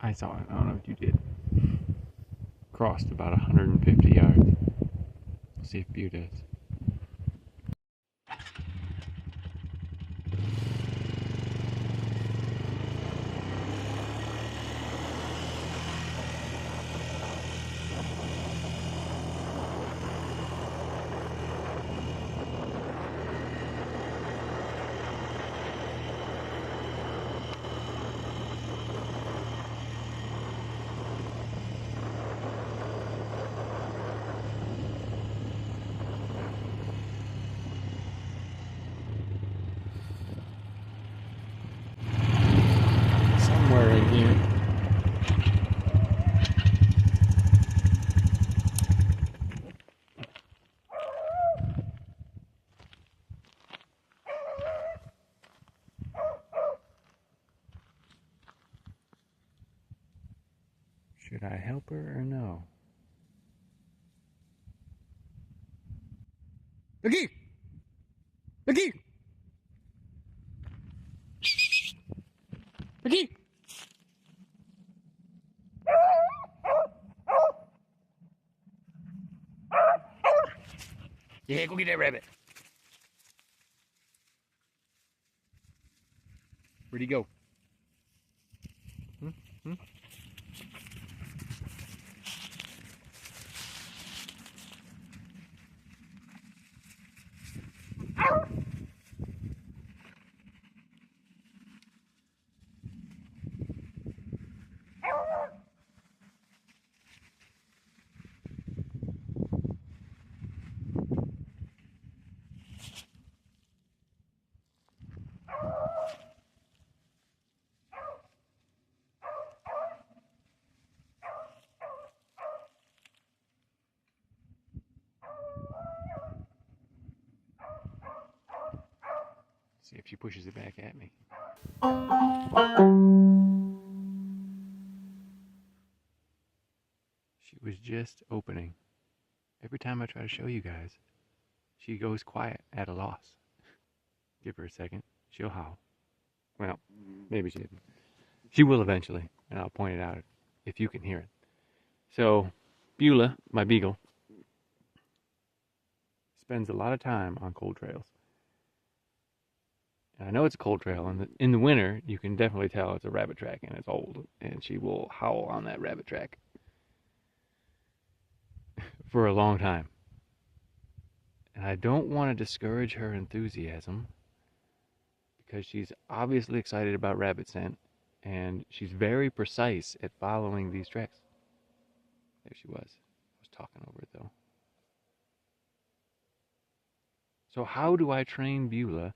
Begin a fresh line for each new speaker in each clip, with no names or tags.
I saw it. I don't know if you did. Crossed about 150 yards. We'll see if Bew does. Somewhere in here. Should I help her or no? Looky! Looky! Looky! Yeah, go get that rabbit. Where'd he go? Hmm? Hmm? See if she pushes it back at me. She was just opening. Every time I try to show you guys, she goes quiet at a loss. Give her a second. She'll howl. Well, maybe she didn't. She will eventually, and I'll point it out if you can hear it. So, Beulah, my beagle, spends a lot of time on cold trails. And I know it's a cold trail, and in the winter, you can definitely tell it's a rabbit track and it's old, and she will howl on that rabbit track for a long time. And I don't want to discourage her enthusiasm because she's obviously excited about rabbit scent, and she's very precise at following these tracks. There she was. I was talking over it though. So how do I train Beulah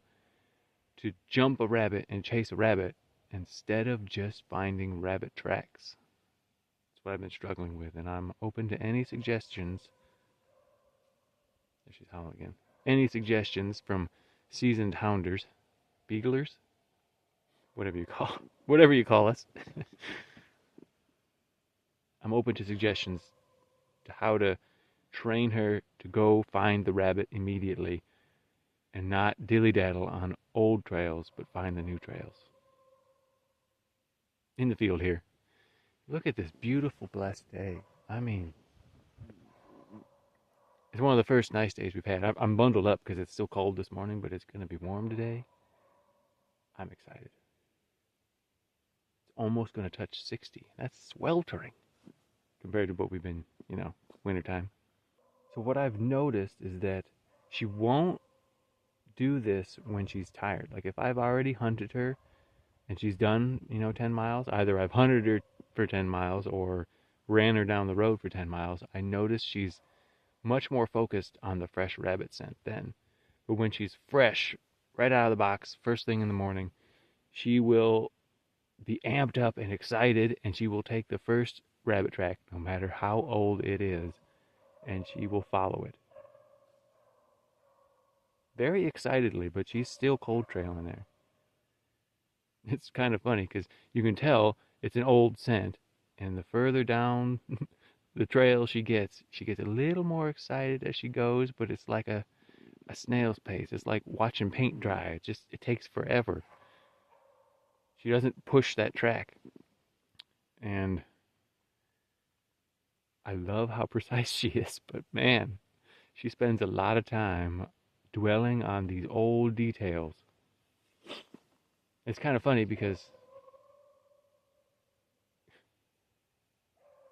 to jump a rabbit and chase a rabbit instead of just finding rabbit tracks? That's what I've been struggling with, and I'm open to any suggestions. There she's howling again. Any suggestions from seasoned hounders, beaglers, whatever you call us. I'm open to suggestions to how to train her to go find the rabbit immediately and not dilly-daddle on old trails, but find the new trails. In the field here. Look at this beautiful, blessed day. I mean, it's one of the first nice days we've had. I'm bundled up because it's still cold this morning, but it's going to be warm today. I'm excited. It's almost going to touch 60. That's sweltering compared to what we've been, wintertime. So what I've noticed is that she won't do this when she's tired. Like if I've already hunted her and she's done, 10 miles, either I've hunted her for 10 miles or ran her down the road for 10 miles, I notice she's much more focused on the fresh rabbit scent then. But when she's fresh, right out of the box, first thing in the morning, she will be amped up and excited, and she will take the first rabbit track, no matter how old it is, and she will follow it. Very excitedly, but she's still cold trailing there. It's kind of funny because you can tell it's an old scent, and the further down the trail she gets a little more excited as she goes, but it's like a snail's pace. It's like watching paint dry. It takes forever. She doesn't push that track. And I love how precise she is, but man, she spends a lot of time dwelling on these old details. It's kind of funny because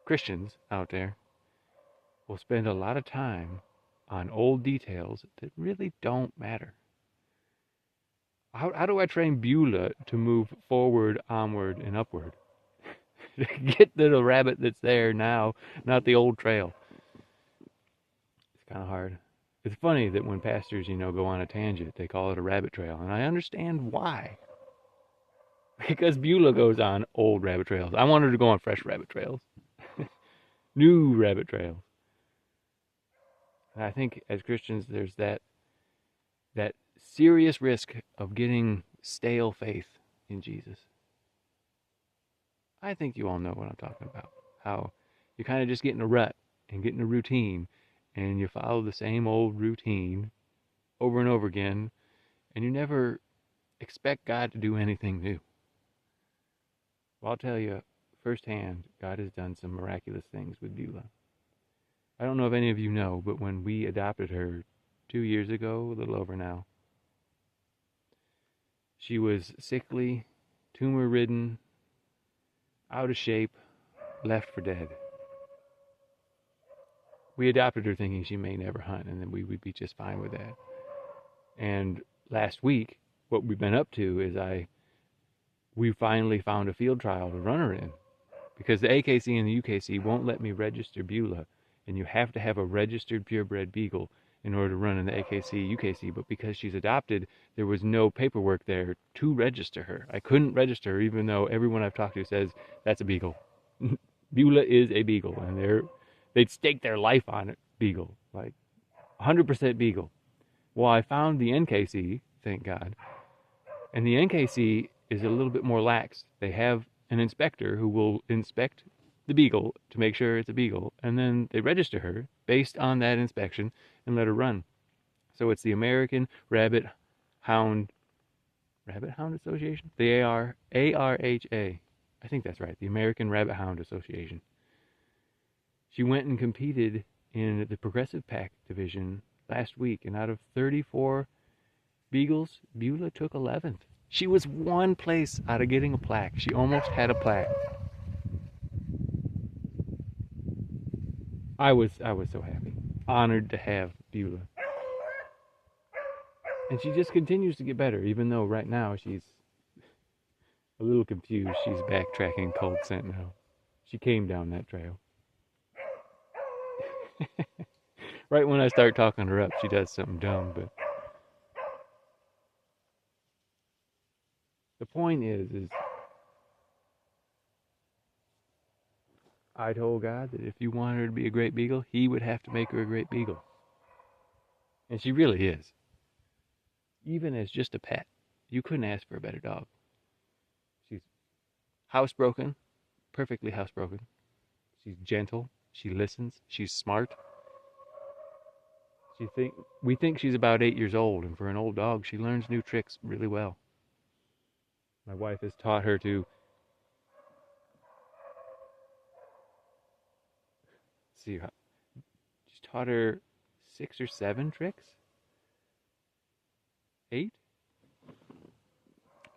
Christians out there will spend a lot of time on old details that really don't matter. How do I train Beulah to move forward, onward, and upward? Get to the rabbit that's there now, not the old trail. It's kind of hard. It's funny that when pastors, go on a tangent, they call it a rabbit trail, and I understand why. Because Beulah goes on old rabbit trails. I want her to go on fresh rabbit trails, new rabbit trails. And I think as Christians, there's that serious risk of getting stale faith in Jesus. I think you all know what I'm talking about. How you kind of just get in a rut and get in a routine, and you follow the same old routine over and over again, and you never expect God to do anything new. Well, I'll tell you firsthand, God has done some miraculous things with Beulah. I don't know if any of you know, but when we adopted her 2 years ago, a little over now, she was sickly, tumor-ridden, out of shape, left for dead. We adopted her thinking she may never hunt, and then we would be just fine with that. And last week, what we've been up to is we finally found a field trial to run her in, because the AKC and the UKC won't let me register Beulah, and you have to have a registered purebred beagle in order to run in the AKC, UKC. But because she's adopted, there was no paperwork there to register her. I couldn't register her, even though everyone I've talked to says that's a beagle. Beulah is a beagle, and they'd stake their life on it. Beagle, like 100% beagle. Well, I found the NKC, thank God, and the NKC is a little bit more lax. They have an inspector who will inspect the beagle to make sure it's a beagle, and then they register her based on that inspection and let her run. So it's the American Rabbit Hound Association? The ARHA. I think that's right. The American Rabbit Hound Association. She went and competed in the Progressive Pack division last week, and out of 34 beagles, Beulah took 11th. She was one place out of getting a plaque. She almost had a plaque. I was so happy, honored to have Beulah. And she just continues to get better, even though right now she's a little confused. She's backtracking cold scent now. She came down that trail. Right when I start talking her up, she does something dumb, but the point is I told God that if you want her to be a great beagle, he would have to make her a great beagle. And she really is. Even as just a pet, you couldn't ask for a better dog. She's housebroken, perfectly housebroken. She's gentle. She listens. She's smart. We think she's about 8 years old, and for an old dog, she learns new tricks really well. My wife has taught her to she's taught her 6 or 7 tricks. 8?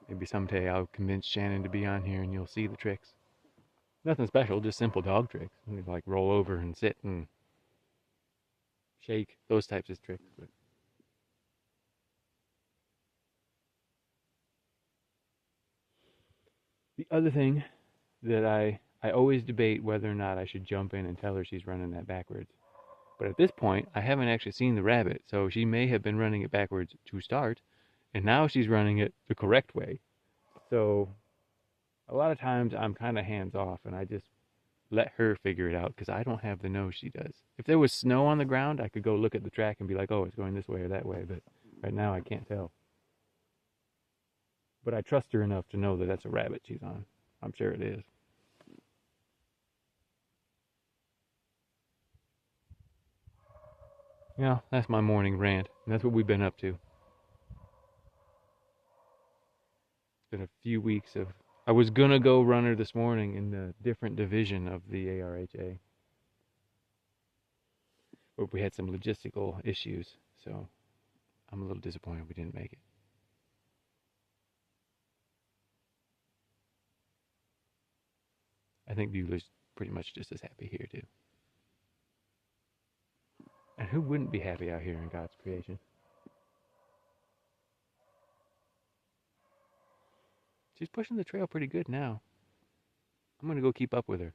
Maybe someday I'll convince Shannon to be on here and you'll see the tricks. Nothing special, just simple dog tricks. Like roll over and sit and shake, those types of tricks. But the other thing that I always debate whether or not I should jump in and tell her she's running that backwards. But at this point, I haven't actually seen the rabbit, so she may have been running it backwards to start, and now she's running it the correct way. So a lot of times I'm kind of hands off, and I just let her figure it out, because I don't have the nose she does. If there was snow on the ground, I could go look at the track and be like, oh, it's going this way or that way, but right now I can't tell. But I trust her enough to know that that's a rabbit she's on. I'm sure it is. Yeah, that's my morning rant, and that's what we've been up to. It's been a few weeks of I was gonna go runner this morning in the different division of the ARHA, but we had some logistical issues, so I'm a little disappointed we didn't make it. I think Beulah's pretty much just as happy here too. And who wouldn't be happy out here in God's creation? She's pushing the trail pretty good now. I'm gonna go keep up with her.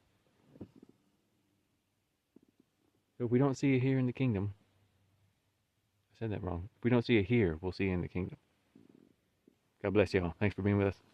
So if we don't see you here in the kingdom, I said that wrong. If we don't see you here, we'll see you in the kingdom. God bless y'all. Thanks for being with us.